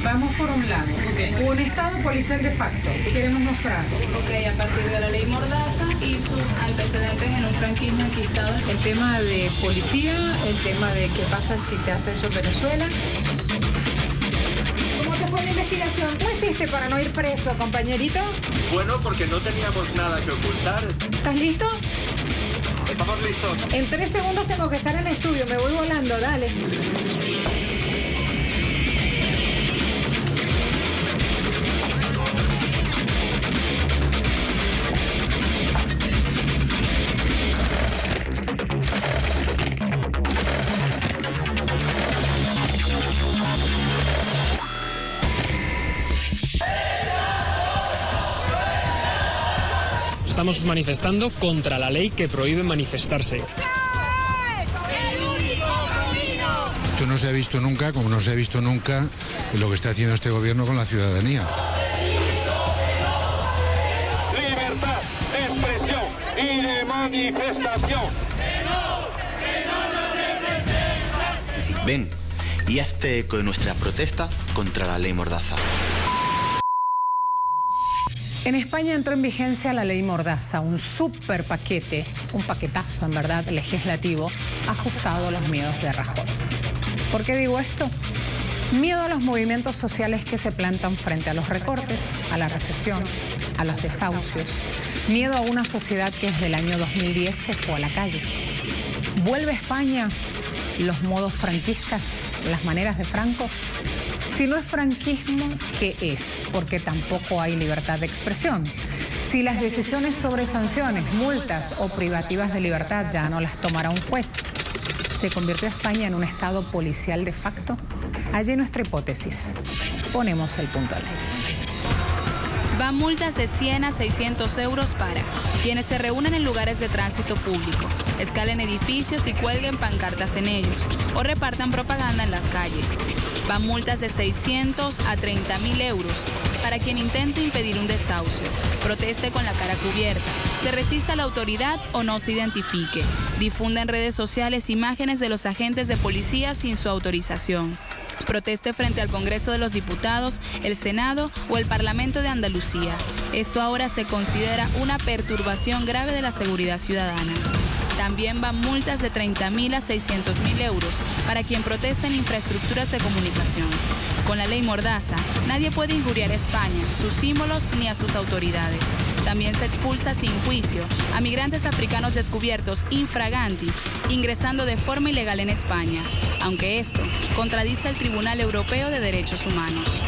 Vamos por un lado. Un estado policial de facto. ¿Qué queremos mostrar? A partir de la ley Mordaza y sus antecedentes en un franquismo enquistado. El tema de policía, el tema de qué pasa si se hace eso en Venezuela. ¿Cómo te fue la investigación? ¿Cómo hiciste para no ir preso, compañerito? Bueno, porque no teníamos nada que ocultar. ¿Estás listo? Estamos listos. En 3 segundos tengo que estar en el estudio. Me voy volando, dale. Estamos manifestando contra la ley que prohíbe manifestarse. Esto no se ha visto nunca, como no se ha visto nunca lo que está haciendo este gobierno con la ciudadanía. Libertad de expresión y de manifestación. Ven y hazte eco de nuestra protesta contra la ley Mordaza. En España entró en vigencia la ley Mordaza, un súper paquete, un paquetazo en verdad legislativo, ajustado a los miedos de Rajoy. ¿Por qué digo esto? Miedo a los movimientos sociales que se plantan frente a los recortes, a la recesión, a los desahucios. Miedo a una sociedad que desde el año 2010 se fue a la calle. ¿Vuelve a España los modos franquistas, las maneras de Franco? Si no es franquismo, ¿qué es? Porque tampoco hay libertad de expresión. Si las decisiones sobre sanciones, multas o privativas de libertad ya no las tomará un juez, ¿se convirtió España en un estado policial de facto? Allí nuestra hipótesis. Ponemos el punto al aire. Van multas de 100 a 600 euros para quienes se reúnen en lugares de tránsito público, escalen edificios y cuelguen pancartas en ellos o repartan propaganda en las calles. Van multas de 600 a 30.000 euros para quien intente impedir un desahucio, proteste con la cara cubierta, se resista a la autoridad o no se identifique, difunda en redes sociales imágenes de los agentes de policía sin su autorización, proteste frente al Congreso de los Diputados, el Senado o el Parlamento de Andalucía. Esto ahora se considera una perturbación grave de la seguridad ciudadana. También van multas de 30.000 a 600.000 euros para quien protesta en infraestructuras de comunicación. Con la ley Mordaza, nadie puede injuriar a España, sus símbolos ni a sus autoridades. También se expulsa sin juicio a migrantes africanos descubiertos infraganti, ingresando de forma ilegal en España, aunque esto contradice el Tribunal Europeo de Derechos Humanos.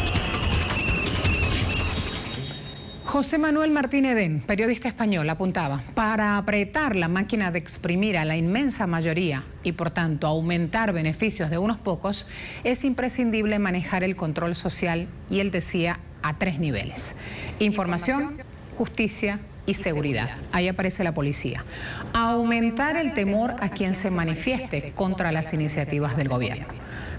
José Manuel Martín Edén, periodista español, apuntaba: para apretar la máquina de exprimir a la inmensa mayoría y por tanto aumentar beneficios de unos pocos, es imprescindible manejar el control social, y él decía, a 3 niveles: información, justicia y seguridad. Ahí aparece la policía. Aumentar el temor a quien se manifieste contra las iniciativas del gobierno.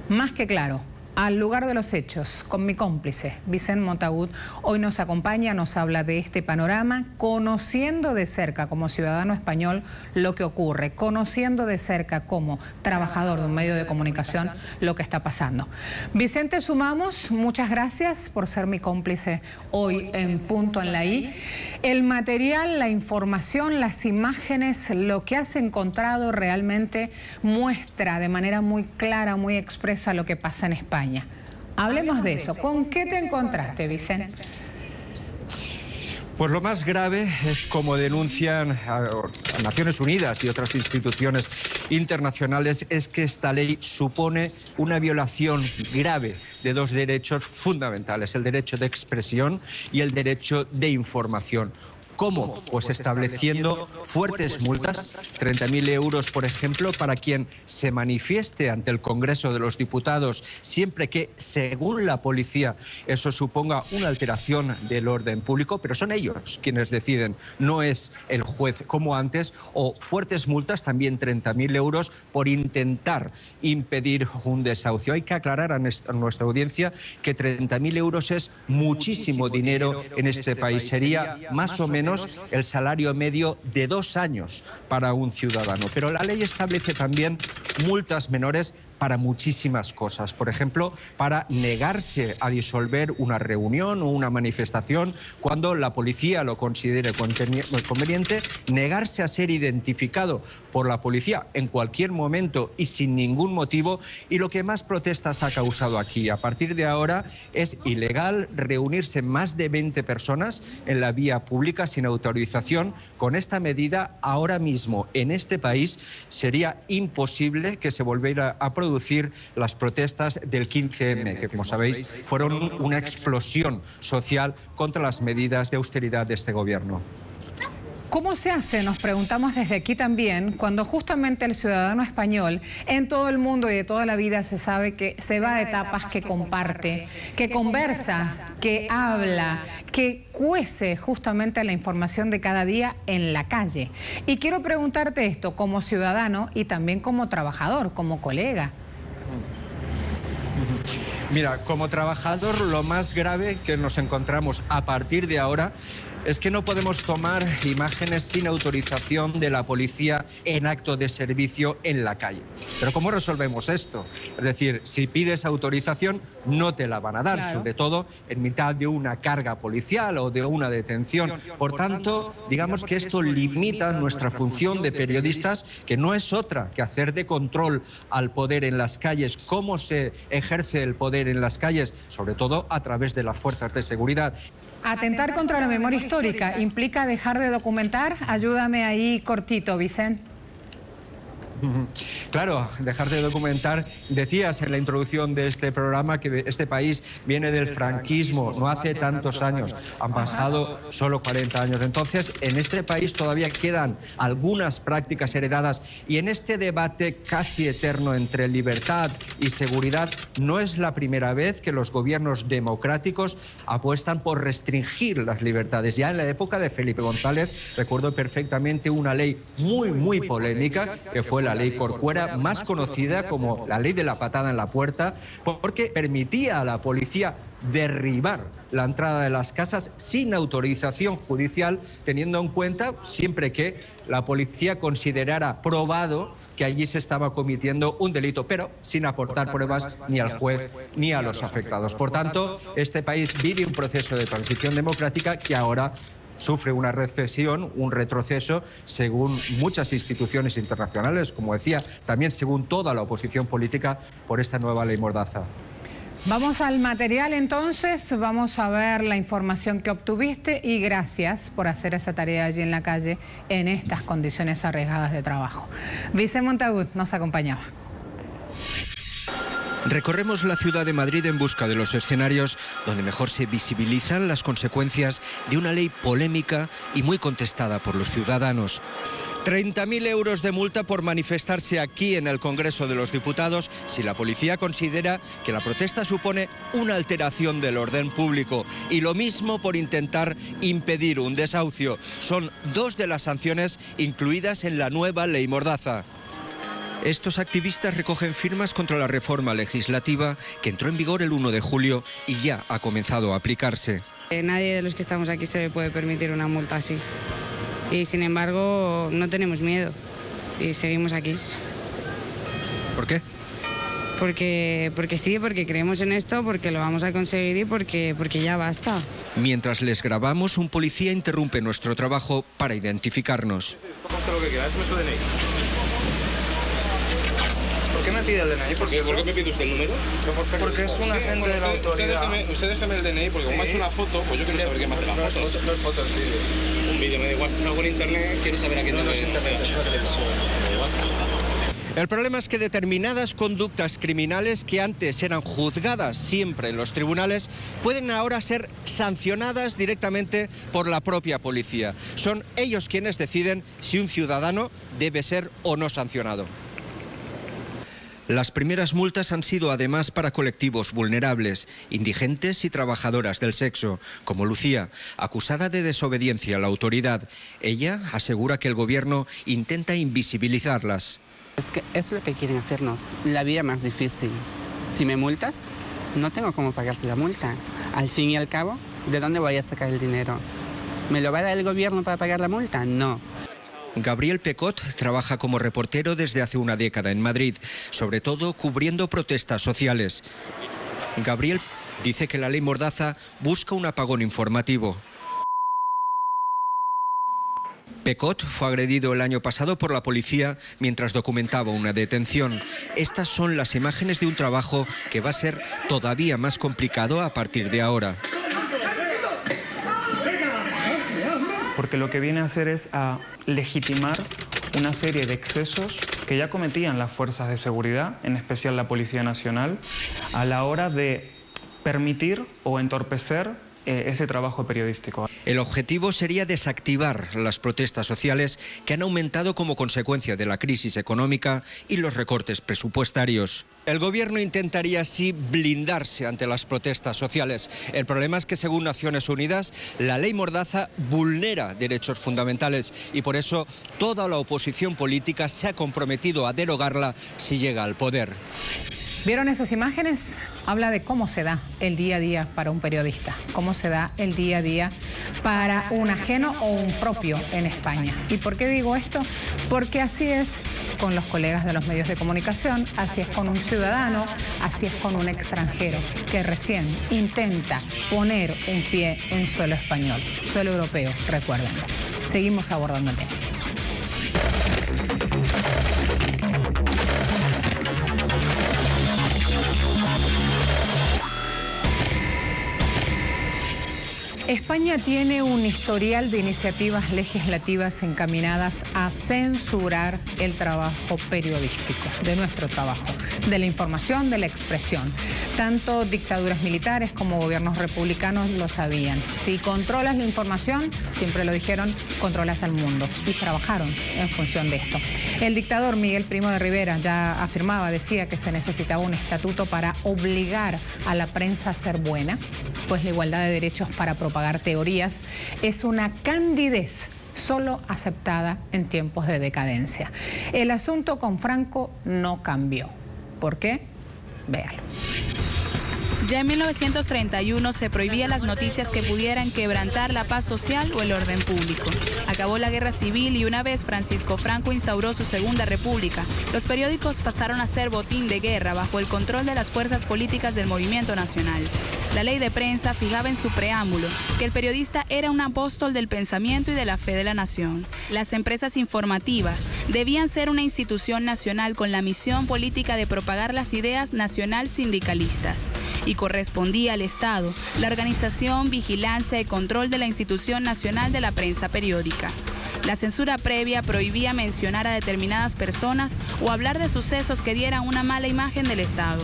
Más que claro, al lugar de los hechos, con mi cómplice, Vicent Montagut, hoy nos acompaña, nos habla de este panorama, conociendo de cerca como ciudadano español lo que ocurre, conociendo de cerca como trabajador de un medio de comunicación lo que está pasando. Vicente, sumamos, muchas gracias por ser mi cómplice hoy en Punto en la I. El material, la información, las imágenes, lo que has encontrado realmente muestra de manera muy clara, muy expresa lo que pasa en España. Hablemos de eso. ¿Con qué te encontraste, Vicente? Pues lo más grave es, como denuncian a Naciones Unidas y otras instituciones internacionales, es que esta ley supone una violación grave de 2 derechos fundamentales: el derecho de expresión y el derecho de información. ¿Cómo? Pues estableciendo fuertes multas, 30.000 euros, por ejemplo, para quien se manifieste ante el Congreso de los Diputados, siempre que, según la policía, eso suponga una alteración del orden público, pero son ellos quienes deciden, no es el juez como antes, o fuertes multas, también 30.000 euros, por intentar impedir un desahucio. Hay que aclarar a nuestra audiencia que 30.000 euros es muchísimo dinero en este país. Sería más o menos el salario medio de 2 años para un ciudadano. Pero la ley establece también multas menores para muchísimas cosas. Por ejemplo, para negarse a disolver una reunión o una manifestación cuando la policía lo considere conveniente, negarse a ser identificado por la policía en cualquier momento y sin ningún motivo. Y lo que más protestas ha causado aquí, a partir de ahora, es ilegal reunirse más de 20 personas en la vía pública sin autorización. Con esta medida, ahora mismo en este país sería imposible que se volviera a producir las protestas del 15M, que como sabéis fueron una explosión social contra las medidas de austeridad de este gobierno. ¿Cómo se hace, nos preguntamos desde aquí también, cuando justamente el ciudadano español en todo el mundo y de toda la vida se sabe que se va a etapas, que comparte, que conversa, que habla, que cuece justamente la información de cada día en la calle? Y quiero preguntarte esto como ciudadano y también como trabajador, como colega. Mira, como trabajador, lo más grave que nos encontramos a partir de ahora es que no podemos tomar imágenes sin autorización de la policía en acto de servicio en la calle. Pero ¿cómo resolvemos esto? Es decir, si pides autorización, no te la van a dar, claro, sobre todo en mitad de una carga policial o de una detención. Por tanto, digamos que esto limita nuestra función de periodistas, que no es otra que hacer de control al poder en las calles, cómo se ejerce el poder en las calles, sobre todo a través de las fuerzas de seguridad. Atentar contra la memoria histórica implica dejar de documentar. Ayúdame ahí cortito, Vicente. Claro, dejar de documentar. Decías en la introducción de este programa que este país viene del franquismo, no hace tantos años, han pasado solo 40 años. Entonces, en este país todavía quedan algunas prácticas heredadas y en este debate casi eterno entre libertad y seguridad no es la primera vez que los gobiernos democráticos apuestan por restringir las libertades. Ya en la época de Felipe González recuerdo perfectamente una ley muy polémica, que fue la ley Corcuera, más conocida como la ley de la patada en la puerta, porque permitía a la policía derribar la entrada de las casas sin autorización judicial, teniendo en cuenta siempre que la policía considerara probado que allí se estaba cometiendo un delito, pero sin aportar pruebas ni al juez ni a los afectados. Por tanto, este país vive un proceso de transición democrática que ahora sufre una recesión, un retroceso, según muchas instituciones internacionales, como decía, también según toda la oposición política, por esta nueva ley Mordaza. Vamos al material entonces, vamos a ver la información que obtuviste y gracias por hacer esa tarea allí en la calle en estas condiciones arriesgadas de trabajo. Vicente Montagut nos acompañaba. Recorremos la ciudad de Madrid en busca de los escenarios donde mejor se visibilizan las consecuencias de una ley polémica y muy contestada por los ciudadanos. 30.000 euros de multa por manifestarse aquí en el Congreso de los Diputados si la policía considera que la protesta supone una alteración del orden público, y lo mismo por intentar impedir un desahucio. Son dos de las sanciones incluidas en la nueva ley Mordaza. Estos activistas recogen firmas contra la reforma legislativa que entró en vigor el 1 de julio y ya ha comenzado a aplicarse. Nadie de los que estamos aquí se puede permitir una multa así. Y sin embargo no tenemos miedo y seguimos aquí. ¿Por qué? Porque sí, porque creemos en esto, porque lo vamos a conseguir y porque ya basta. Mientras les grabamos, un policía interrumpe nuestro trabajo para identificarnos. Lo que queda es su DNI. ¿Por qué me pide el DNI? ¿Por qué me pide usted el número? Porque es un agente de la autoridad. Usted déjeme el DNI, porque como me ha hecho una foto, pues yo quiero saber qué me hace la foto. No es foto, es vídeo. Un vídeo, me da igual. Si es algo en internet, quiero saber a quién no es internet, es una televisión. El problema es que determinadas conductas criminales que antes eran juzgadas siempre en los tribunales pueden ahora ser sancionadas directamente por la propia policía. Son ellos quienes deciden si un ciudadano debe ser o no sancionado. Las primeras multas han sido además para colectivos vulnerables, indigentes y trabajadoras del sexo, como Lucía, acusada de desobediencia a la autoridad. Ella asegura que el gobierno intenta invisibilizarlas. Es que es lo que quieren hacernos, la vida más difícil. Si me multas, no tengo cómo pagarte la multa. Al fin y al cabo, ¿de dónde voy a sacar el dinero? ¿Me lo va a dar el gobierno para pagar la multa? No. Gabriel Pecot trabaja como reportero desde hace una década en Madrid, sobre todo cubriendo protestas sociales. Gabriel dice que la ley Mordaza busca un apagón informativo. Pecot fue agredido el año pasado por la policía mientras documentaba una detención. Estas son las imágenes de un trabajo que va a ser todavía más complicado a partir de ahora. Porque lo que viene a hacer es a legitimar una serie de excesos que ya cometían las fuerzas de seguridad, en especial la Policía Nacional, a la hora de permitir o entorpecer ese trabajo periodístico. El objetivo sería desactivar las protestas sociales que han aumentado como consecuencia de la crisis económica y los recortes presupuestarios. El gobierno intentaría así blindarse ante las protestas sociales. El problema es que, según Naciones Unidas, la ley Mordaza vulnera derechos fundamentales y por eso toda la oposición política se ha comprometido a derogarla si llega al poder. ¿Vieron esas imágenes? Habla de cómo se da el día a día para un periodista, cómo se da el día a día para un ajeno o un propio en España. ¿Y por qué digo esto? Porque así es con los colegas de los medios de comunicación, así es con un ciudadano, así es con un extranjero que recién intenta poner un pie en suelo español, suelo europeo, recuérdenlo. Seguimos abordando el tema. España tiene un historial de iniciativas legislativas encaminadas a censurar el trabajo periodístico, de nuestro trabajo, de la información, de la expresión. Tanto dictaduras militares como gobiernos republicanos lo sabían. Si controlas la información, siempre lo dijeron, controlas al mundo. Y trabajaron en función de esto. El dictador Miguel Primo de Rivera ya afirmaba, decía que se necesitaba un estatuto para obligar a la prensa a ser buena, pues la igualdad de derechos para propagar teorías es una candidez solo aceptada en tiempos de decadencia. El asunto con Franco no cambió. ¿Por qué? Véalo. Ya en 1931 se prohibía las noticias que pudieran quebrantar la paz social o el orden público. Acabó la guerra civil y una vez Francisco Franco instauró su segunda república, los periódicos pasaron a ser botín de guerra bajo el control de las fuerzas políticas del Movimiento Nacional. La ley de prensa fijaba en su preámbulo que el periodista era un apóstol del pensamiento y de la fe de la nación. Las empresas informativas debían ser una institución nacional con la misión política de propagar las ideas nacional sindicalistas. Y correspondía al Estado la organización, vigilancia y control de la Institución Nacional de la Prensa Periódica. La censura previa prohibía mencionar a determinadas personas o hablar de sucesos que dieran una mala imagen del Estado.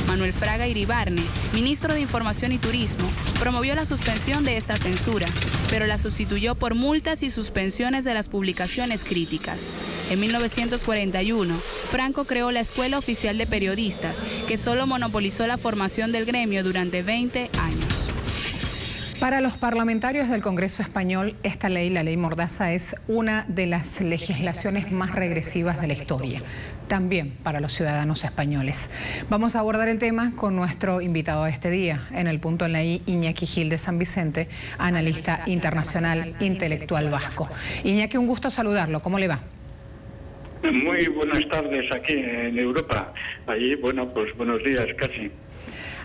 Manuel Fraga Iribarne, ministro de Información y Turismo, promovió la suspensión de esta censura, pero la sustituyó por multas y suspensiones de las publicaciones críticas. En 1941, Franco creó la Escuela Oficial de Periodistas, que solo monopolizó la formación del gremio durante 20 años. Para los parlamentarios del Congreso Español, esta ley, la ley Mordaza, es una de las legislaciones más regresivas de la historia. También para los ciudadanos españoles. Vamos a abordar el tema con nuestro invitado de este día, en el punto en la I, Iñaki Gil de San Vicente, analista internacional, intelectual vasco. Iñaki, un gusto saludarlo. ¿Cómo le va? Muy buenas tardes aquí en Europa. Allí, bueno, pues buenos días casi.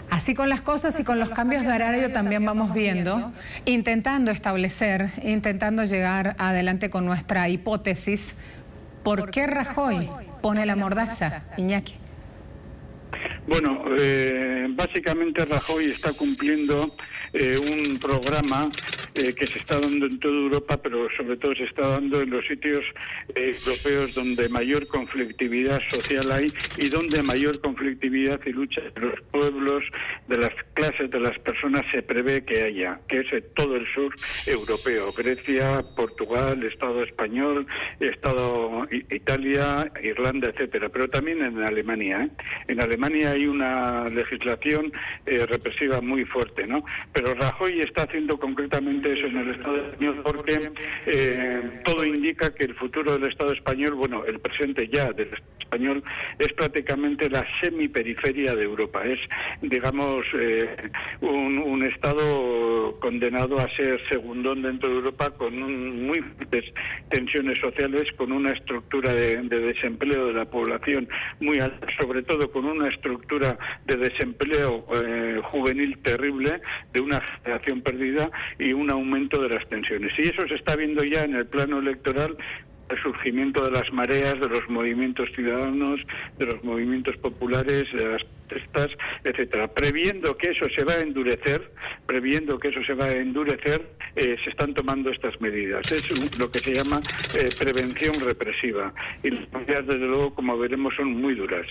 Así con las cosas y con los cambios de horario también vamos viendo, intentando establecer, intentando llegar adelante con nuestra hipótesis. ¿Por qué Rajoy pone la mordaza, Iñaki? Bueno, básicamente Rajoy está cumpliendo un programa que se está dando en toda Europa, pero sobre todo se está dando en los sitios europeos donde mayor conflictividad social hay y donde mayor conflictividad y lucha de los pueblos, de las clases, de las personas se prevé que haya, que es todo el sur europeo, Grecia, Portugal, Estado español, Estado Italia, Irlanda, etcétera, pero también en Alemania. En Alemania hay una legislación represiva muy fuerte, ¿no? Pero Rajoy está haciendo concretamente exactamente eso en el Estado español, porque todo indica que el futuro del Estado español, bueno, el presente ya del Estado español, es prácticamente la semiperiferia de Europa. Es, digamos, un Estado condenado a ser segundón dentro de Europa, con muy fuertes tensiones sociales, con una estructura de desempleo de la población muy alta, sobre todo con una estructura de desempleo juvenil terrible, de una generación perdida y un aumento de las tensiones. Y eso se está viendo ya en el plano electoral, el surgimiento de las mareas, de los movimientos ciudadanos, de los movimientos populares, de las protestas, etcétera. Previendo que eso se va a endurecer, se están tomando estas medidas. Es lo que se llama prevención represiva. Y las medidas, desde luego, como veremos, son muy duras.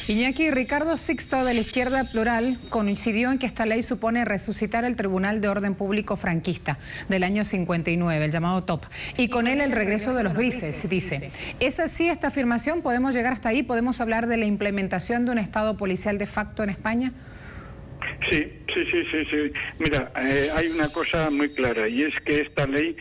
Iñaki, Ricardo Sixto, de la Izquierda Plural, coincidió en que esta ley supone resucitar el Tribunal de Orden Público franquista del año 59, el llamado TOP, y con él el regreso de los grises, dice. ¿Es así esta afirmación? ¿Podemos llegar hasta ahí? ¿Podemos hablar de la implementación de un Estado policial de facto en España? Sí. Mira, hay una cosa muy clara, y es que esta ley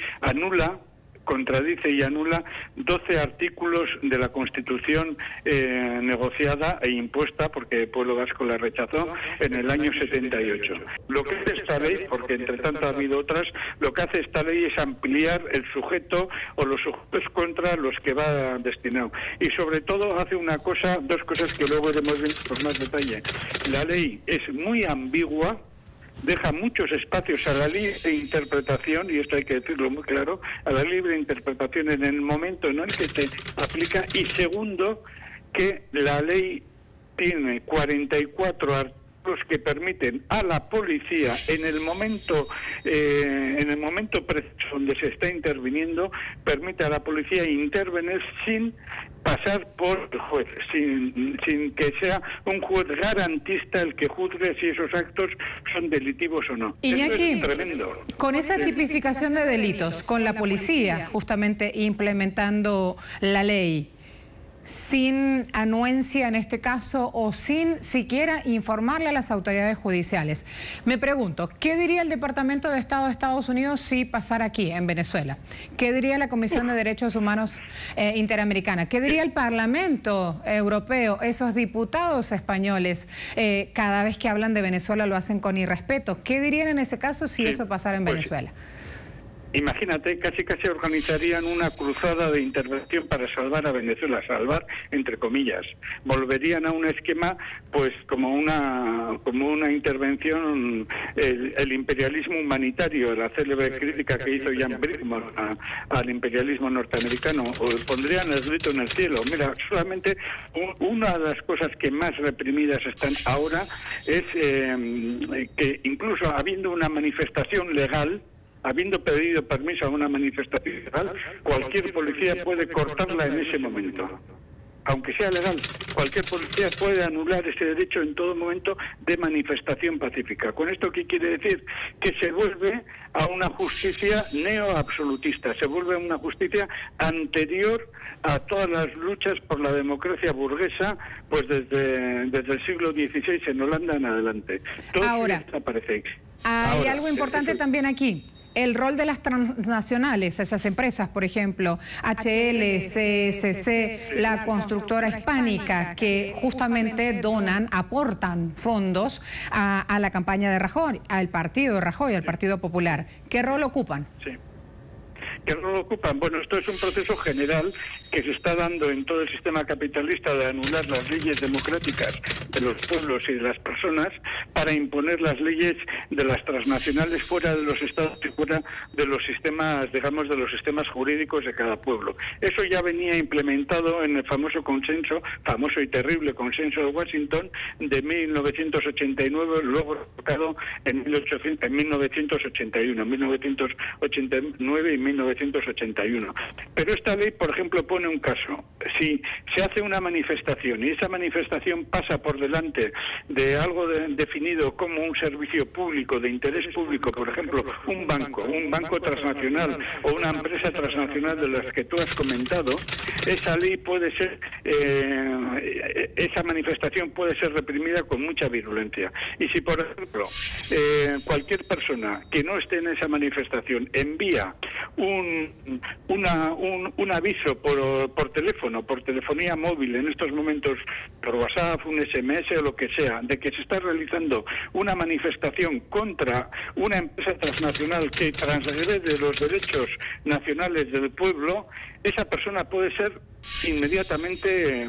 contradice y anula 12 artículos de la Constitución negociada e impuesta, porque el pueblo vasco la rechazó en el año 78. Lo que hace esta ley, porque entre tanto ha habido otras, lo que hace esta ley es ampliar el sujeto o los sujetos contra los que va destinado. Y sobre todo hace dos cosas que luego iremos viendo con más detalle. La ley es muy ambigua, deja muchos espacios a la libre interpretación, y esto hay que decirlo muy claro, a la libre interpretación en el momento en el que se aplica. Y segundo, que la ley tiene 44 artículos que permiten a la policía, en el momento preciso donde se está interviniendo, permite a la policía intervenir sin pasar por el juez, sin que sea un juez garantista el que juzgue si esos actos son delitivos o no. Iñaki, eso es tremendo. Con esa tipificación de delitos, con la policía justamente implementando la ley, sin anuencia en este caso, o sin siquiera informarle a las autoridades judiciales. Me pregunto, ¿qué diría el Departamento de Estado de Estados Unidos si pasara aquí, en Venezuela? ¿Qué diría la Comisión de Derechos Humanos Interamericana? ¿Qué diría el Parlamento Europeo? Esos diputados españoles, cada vez que hablan de Venezuela lo hacen con irrespeto. ¿Qué dirían en ese caso si eso pasara en Venezuela? Imagínate, casi organizarían una cruzada de intervención para salvar a Venezuela, salvar entre comillas. Volverían a un esquema, pues como una intervención, el imperialismo humanitario, la célebre crítica que hizo Jan Brinkman al imperialismo norteamericano. Pondrían el grito en el cielo. Mira, solamente una de las cosas que más reprimidas están ahora es que incluso habiendo una manifestación legal, habiendo pedido permiso a una manifestación legal, cualquier policía puede cortarla en ese momento. Aunque sea legal, cualquier policía puede anular ese derecho en todo momento de manifestación pacífica. ¿Con esto qué quiere decir? Que se vuelve a una justicia neoabsolutista, se vuelve a una justicia anterior a todas las luchas por la democracia burguesa, pues desde el siglo XVI en Holanda en adelante. Todo ahora aparece. Hay algo importante también aquí. El rol de las transnacionales, esas empresas, por ejemplo, HL, CSC, la constructora hispánica, que justamente aportan fondos a la campaña de Rajoy, al partido de Rajoy, al Partido Popular. ¿Qué rol ocupan? Sí. ¿Qué rol ocupan? Bueno, esto es un proceso general que se está dando en todo el sistema capitalista de anular las leyes democráticas de los pueblos y de las personas para imponer las leyes de las transnacionales fuera de los estados y fuera de los sistemas, digamos, de los sistemas jurídicos de cada pueblo. Eso ya venía implementado en el famoso y terrible consenso de Washington de 1989, luego revocado en 1981, 1989 y 1981. Pero esta ley, por ejemplo, pone un caso. Si se hace una manifestación y esa manifestación pasa por delante de algo definido como un servicio público público, de interés público, por ejemplo, un banco transnacional o una empresa transnacional de las que tú has comentado, esa ley puede ser, esa manifestación puede ser reprimida con mucha virulencia. Y si, por ejemplo, cualquier persona que no esté en esa manifestación envía un aviso por teléfono, por telefonía móvil, en estos momentos por WhatsApp, un SMS o lo que sea, de que se está realizando una manifestación contra una empresa transnacional que transgrede los derechos nacionales del pueblo, esa persona puede ser inmediatamente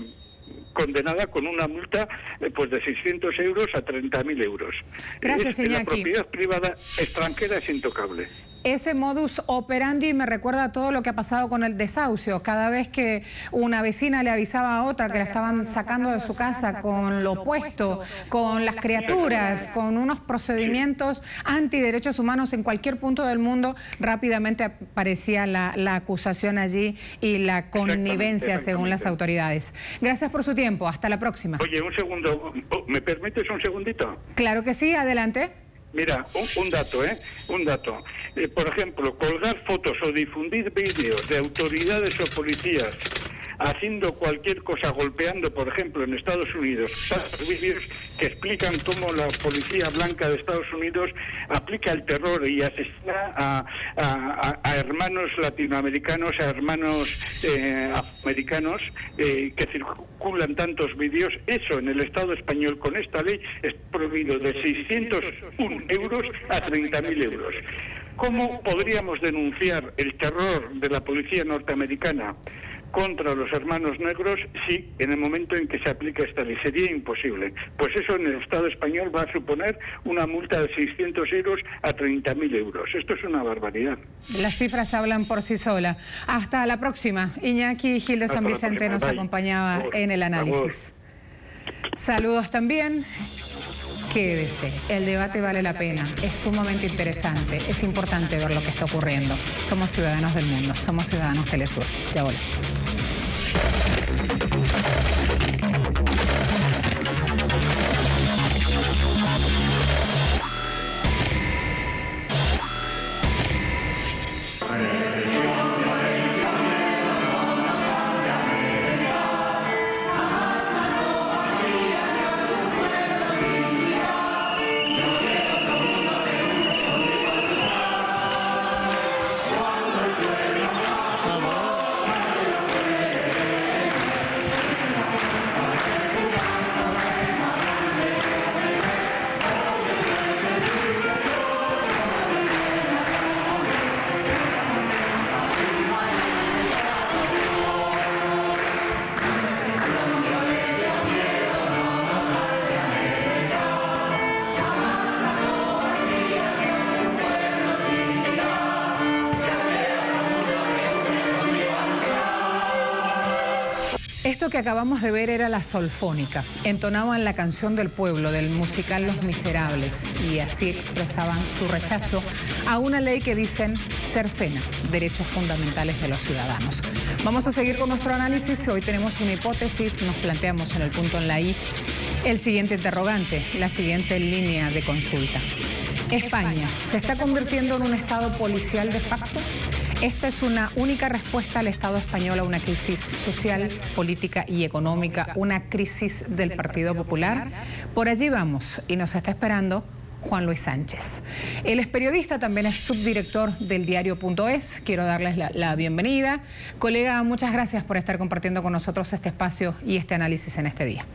condenada con una multa pues de 600 euros a 30.000 euros. Gracias, Iñaki. La propiedad privada extranjera es intocable. Ese modus operandi me recuerda a todo lo que ha pasado con el desahucio. Cada vez que una vecina le avisaba a otra que la estaban sacando de su casa con lo opuesto, con las criaturas, con unos procedimientos antiderechos humanos en cualquier punto del mundo, rápidamente aparecía la acusación allí y la connivencia según las autoridades. Gracias por su tiempo. Hasta la próxima. Oye, un segundo. ¿Me permites un segundito? Claro que sí. Adelante. Mira, un dato, un dato. Por ejemplo, colgar fotos o difundir vídeos de autoridades o policías haciendo cualquier cosa, golpeando, por ejemplo, en Estados Unidos, vídeos que explican cómo la policía blanca de Estados Unidos aplica el terror y asesina a hermanos latinoamericanos, a hermanos afroamericanos, que circulan tantos vídeos. Eso en el Estado español, con esta ley, es prohibido de 601 euros a 30.000 euros. ¿Cómo podríamos denunciar el terror de la policía norteamericana contra los hermanos negros si en el momento en que se aplica esta ley? Sería imposible. Pues eso en el Estado español va a suponer una multa de 600 euros a 30.000 euros. Esto es una barbaridad. Las cifras hablan por sí solas. Hasta la próxima. Iñaki Gil de San Vicente nos acompañaba en el análisis. Saludos también. Quédese, el debate vale la pena, es sumamente interesante, es importante ver lo que está ocurriendo. Somos ciudadanos del mundo, somos ciudadanos Telesur. Ya volvemos. Esto que acabamos de ver era la Solfónica. Entonaban la canción del pueblo, del musical Los Miserables, y así expresaban su rechazo a una ley que dicen cercena derechos fundamentales de los ciudadanos. Vamos a seguir con nuestro análisis. Hoy tenemos una hipótesis, nos planteamos en el punto en la I el siguiente interrogante, la siguiente línea de consulta. ¿España se está convirtiendo en un estado policial de facto? Esta es una única respuesta al Estado español a una crisis social, política y económica, una crisis del Partido Popular. Por allí vamos y nos está esperando Juan Luis Sánchez. Él es periodista, también es subdirector del diario.es. Quiero darles la bienvenida. Colega, muchas gracias por estar compartiendo con nosotros este espacio y este análisis en este día.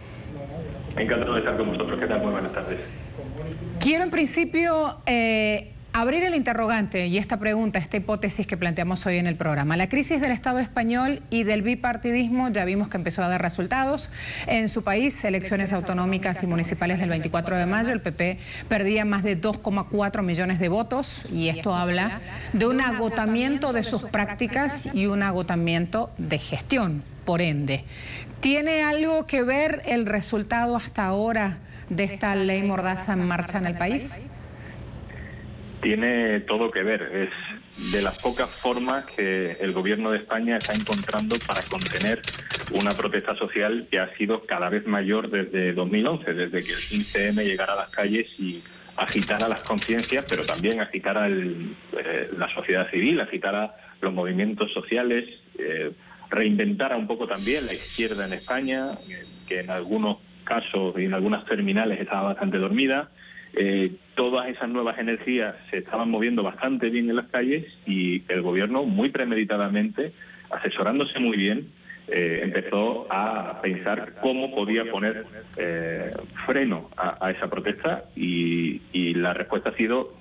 Encantado de estar con vosotros. ¿Qué tal? Muy buenas tardes. Quiero en principio abrir el interrogante y esta pregunta, esta hipótesis que planteamos hoy en el programa. La crisis del Estado español y del bipartidismo ya vimos que empezó a dar resultados. En su país, elecciones autonómicas y municipales del 24 de mayo, el PP perdía más de 2,4 millones de votos y esto habla de un agotamiento de sus prácticas y un agotamiento de gestión, por ende. ¿Tiene algo que ver el resultado hasta ahora de esta ley mordaza en marcha en el país? Tiene todo que ver. Es de las pocas formas que el gobierno de España está encontrando para contener una protesta social que ha sido cada vez mayor desde 2011, desde que el 15M llegara a las calles y agitar a las conciencias, pero también agitar a la sociedad civil, agitar a los movimientos sociales, reinventar un poco también la izquierda en España, que en algunos casos y en algunas terminales estaba bastante dormida. Todas esas nuevas energías se estaban moviendo bastante bien en las calles y el gobierno, muy premeditadamente, asesorándose muy bien, empezó a pensar cómo podía poner freno a esa protesta y la respuesta ha sido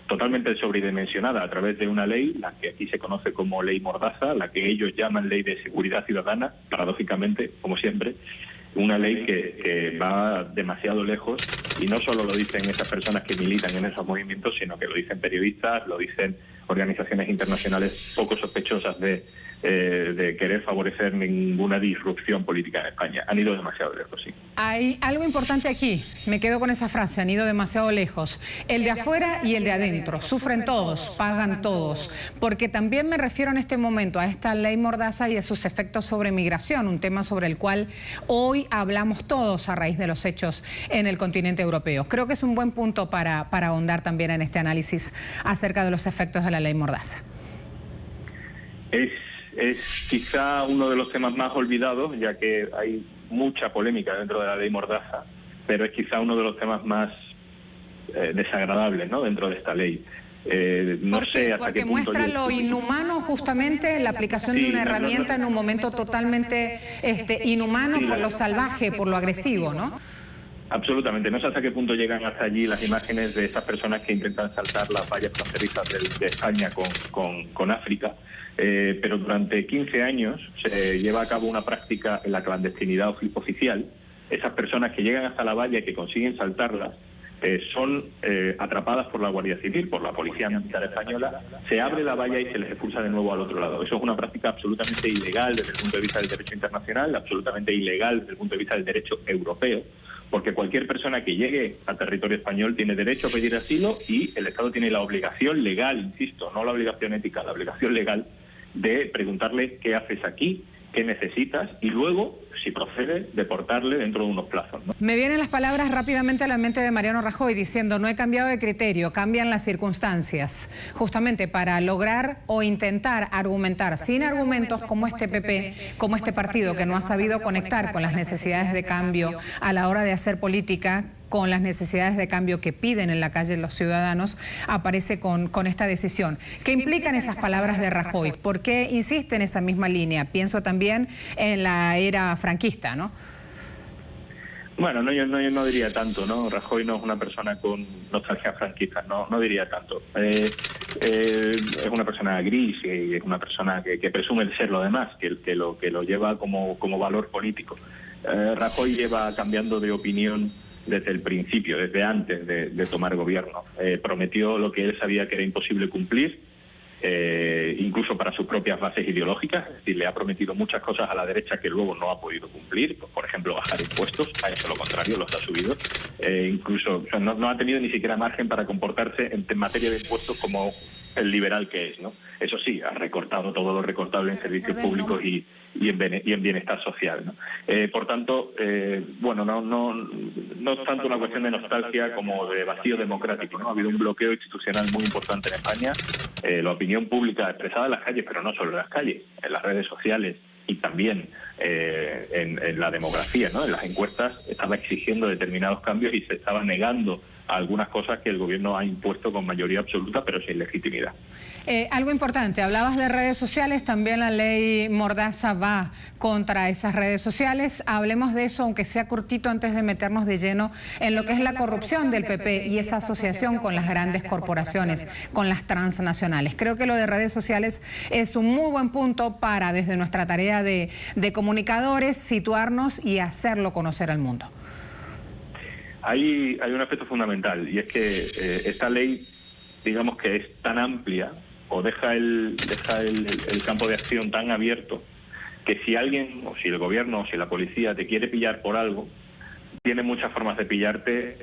totalmente sobredimensionada a través de una ley, la que aquí se conoce como Ley Mordaza, la que ellos llaman Ley de Seguridad Ciudadana, paradójicamente, como siempre, una ley que va demasiado lejos, y no solo lo dicen esas personas que militan en esos movimientos, sino que lo dicen periodistas, lo dicen organizaciones internacionales poco sospechosas de querer favorecer ninguna disrupción política en España. Han ido demasiado lejos, sí. Hay algo importante aquí, me quedo con esa frase, han ido demasiado lejos. El de afuera y el de adentro, sufren todos, pagan todos, porque también me refiero en este momento a esta ley Mordaza y a sus efectos sobre migración, un tema sobre el cual hoy hablamos todos a raíz de los hechos en el continente europeo. Creo que es un buen punto para ahondar también en este análisis acerca de los efectos de la ley Mordaza. Es quizá uno de los temas más olvidados, ya que hay mucha polémica dentro de la ley Mordaza, pero es quizá uno de los temas más desagradables, ¿no?, dentro de esta ley. No sé hasta qué punto muestra lo inhumano, justamente, la aplicación de una herramienta en un momento totalmente inhumano, por lo salvaje, por lo agresivo, ¿no? Absolutamente. No sé hasta qué punto llegan hasta allí las imágenes de esas personas que intentan saltar las vallas fronterizas de España con África. Pero durante 15 años se lleva a cabo una práctica en la clandestinidad oficial. Esas personas que llegan hasta la valla y que consiguen saltarlas son atrapadas por la Guardia Civil, por la Policía Militar Española, se abre la valla y se les expulsa de nuevo al otro lado. Eso es una práctica absolutamente ilegal desde el punto de vista del derecho internacional, absolutamente ilegal desde el punto de vista del derecho europeo, porque cualquier persona que llegue a territorio español tiene derecho a pedir asilo y el Estado tiene la obligación legal, insisto, no la obligación ética, la obligación legal de preguntarle qué haces aquí, qué necesitas y luego, si procede, deportarle dentro de unos plazos, ¿no? Me vienen las palabras rápidamente a la mente de Mariano Rajoy diciendo: no he cambiado de criterio, cambian las circunstancias, justamente para lograr o intentar argumentar sin argumentos como este PP, como este partido que no ha sabido conectar con las necesidades de cambio a la hora de hacer política, con las necesidades de cambio que piden en la calle los ciudadanos, aparece con esta decisión. ¿Qué implican esas palabras de Rajoy? ¿Por qué insiste en esa misma línea? Pienso también en la era franquista, ¿no? Bueno, yo no diría tanto, ¿no? Rajoy no es una persona con nostalgia franquista, no diría tanto. Es una persona gris y es una persona que presume de ser lo demás, que lo lleva como valor político. Rajoy lleva cambiando de opinión desde el principio, desde antes de tomar gobierno. Prometió lo que él sabía que era imposible cumplir, incluso para sus propias bases ideológicas, es decir, le ha prometido muchas cosas a la derecha que luego no ha podido cumplir, por ejemplo, bajar impuestos, ha hecho lo contrario, los ha subido, incluso no ha tenido ni siquiera margen para comportarse en materia de impuestos como el liberal que es, ¿no? Eso sí, ha recortado todo lo recortable en servicios públicos y en bienestar social, ¿no? Por tanto, bueno, no es tanto una cuestión de nostalgia como de vacío democrático, ¿no? Ha habido un bloqueo institucional muy importante en España. La opinión pública expresada en las calles, pero no solo en las calles, en las redes sociales y también en la demografía, ¿no? En las encuestas estaba exigiendo determinados cambios y se estaba negando a algunas cosas que el gobierno ha impuesto con mayoría absoluta, pero sin legitimidad. Algo importante, hablabas de redes sociales, también la ley Mordaza va contra esas redes sociales. Hablemos de eso, aunque sea cortito, antes de meternos de lleno en lo que es la corrupción del PP y esa asociación con las grandes corporaciones, con las transnacionales. Creo que lo de redes sociales es un muy buen punto para, desde nuestra tarea de comunicadores, situarnos y hacerlo conocer al mundo. Hay un aspecto fundamental, y es que esta ley, digamos que es tan amplia, o deja el campo de acción tan abierto, que si alguien, o si el gobierno, o si la policía te quiere pillar por algo, tiene muchas formas de pillarte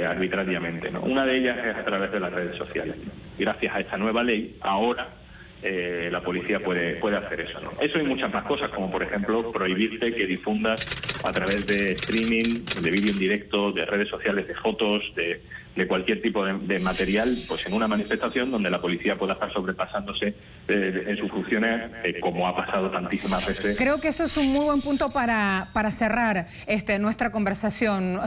arbitrariamente, ¿no? Una de ellas es a través de las redes sociales. Gracias a esta nueva ley, ahora la policía puede hacer eso, ¿no? Eso y muchas más cosas, como por ejemplo prohibirte que difundas a través de streaming, de vídeo en directo, de redes sociales, de fotos, de cualquier tipo de material, pues en una manifestación donde la policía pueda estar sobrepasándose en sus funciones, como ha pasado tantísimas veces. Creo que eso es un muy buen punto para cerrar nuestra conversación,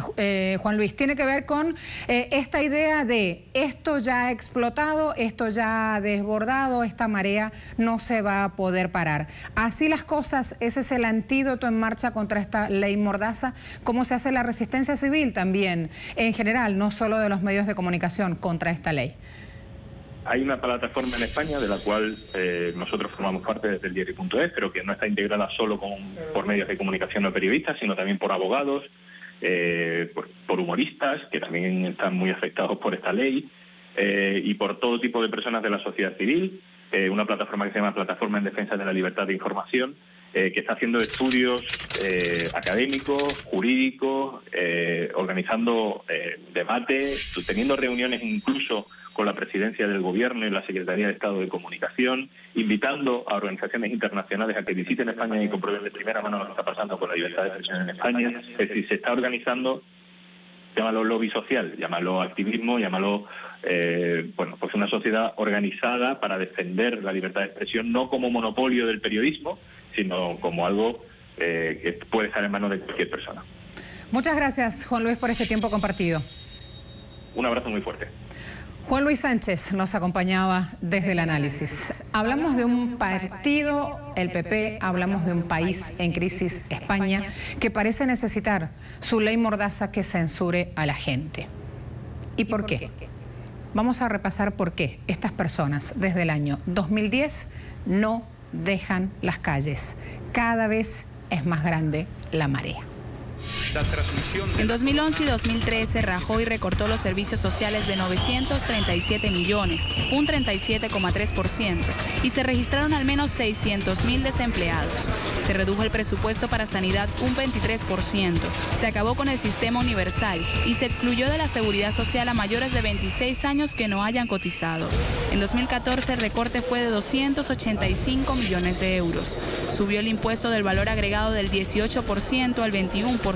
Juan Luis. Tiene que ver con esta idea de esto ya ha explotado, esto ya ha desbordado, esta marea no se va a poder parar. Así las cosas, ese es el antídoto en marcha contra esta ley Mordaza. ¿Cómo se hace la resistencia civil también, en general, no solo de los medios de comunicación, contra esta ley? Hay una plataforma en España de la cual nosotros formamos parte desde el diario.es, pero que no está integrada solo por medios de comunicación o periodistas, sino también por abogados, por humoristas, que también están muy afectados por esta ley, y por todo tipo de personas de la sociedad civil. Una plataforma que se llama Plataforma en Defensa de la Libertad de Información, que está haciendo estudios académicos, jurídicos, organizando debates, teniendo reuniones incluso con la Presidencia del Gobierno y la Secretaría de Estado de Comunicación, invitando a organizaciones internacionales a que visiten España y comprueben de primera mano lo que está pasando con la libertad de expresión en España. Es decir, se está organizando, llámalo lobby social, llámalo activismo, llámalo pues una sociedad organizada para defender la libertad de expresión, no como monopolio del periodismo, sino como algo que puede estar en manos de cualquier persona. Muchas gracias, Juan Luis, por este tiempo compartido. Un abrazo muy fuerte. Juan Luis Sánchez nos acompañaba desde el análisis. Hablamos de un partido, el PP, hablamos de un país en crisis, España, que parece necesitar su ley Mordaza que censure a la gente. ¿Y por qué? Vamos a repasar por qué estas personas desde el año 2010 no dejan las calles. Cada vez es más grande la marea. En 2011 y 2013, Rajoy recortó los servicios sociales de 937 millones, un 37,3%, y se registraron al menos 600.000 desempleados. Se redujo el presupuesto para sanidad un 23%, se acabó con el sistema universal y se excluyó de la seguridad social a mayores de 26 años que no hayan cotizado. En 2014 el recorte fue de 285 millones de euros. Subió el impuesto del valor agregado del 18% al 21%.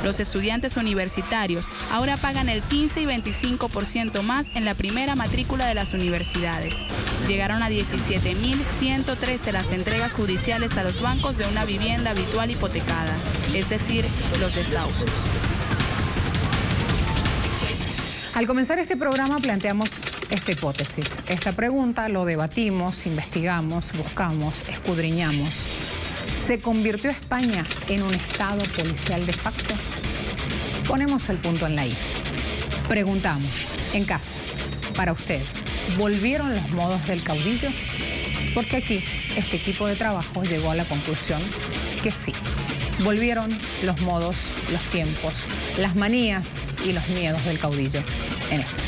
Los estudiantes universitarios ahora pagan el 15 y 25% más en la primera matrícula de las universidades. Llegaron a 17.113 las entregas judiciales a los bancos de una vivienda habitual hipotecada, es decir, los desahucios. Al comenzar este programa planteamos esta hipótesis, esta pregunta, lo debatimos, investigamos, buscamos, escudriñamos. ¿Se convirtió España en un estado policial de facto? Ponemos el punto en la I. Preguntamos, en casa, para usted, ¿volvieron los modos del caudillo? Porque aquí este equipo de trabajo llegó a la conclusión que sí. Volvieron los modos, los tiempos, las manías y los miedos del caudillo en esto.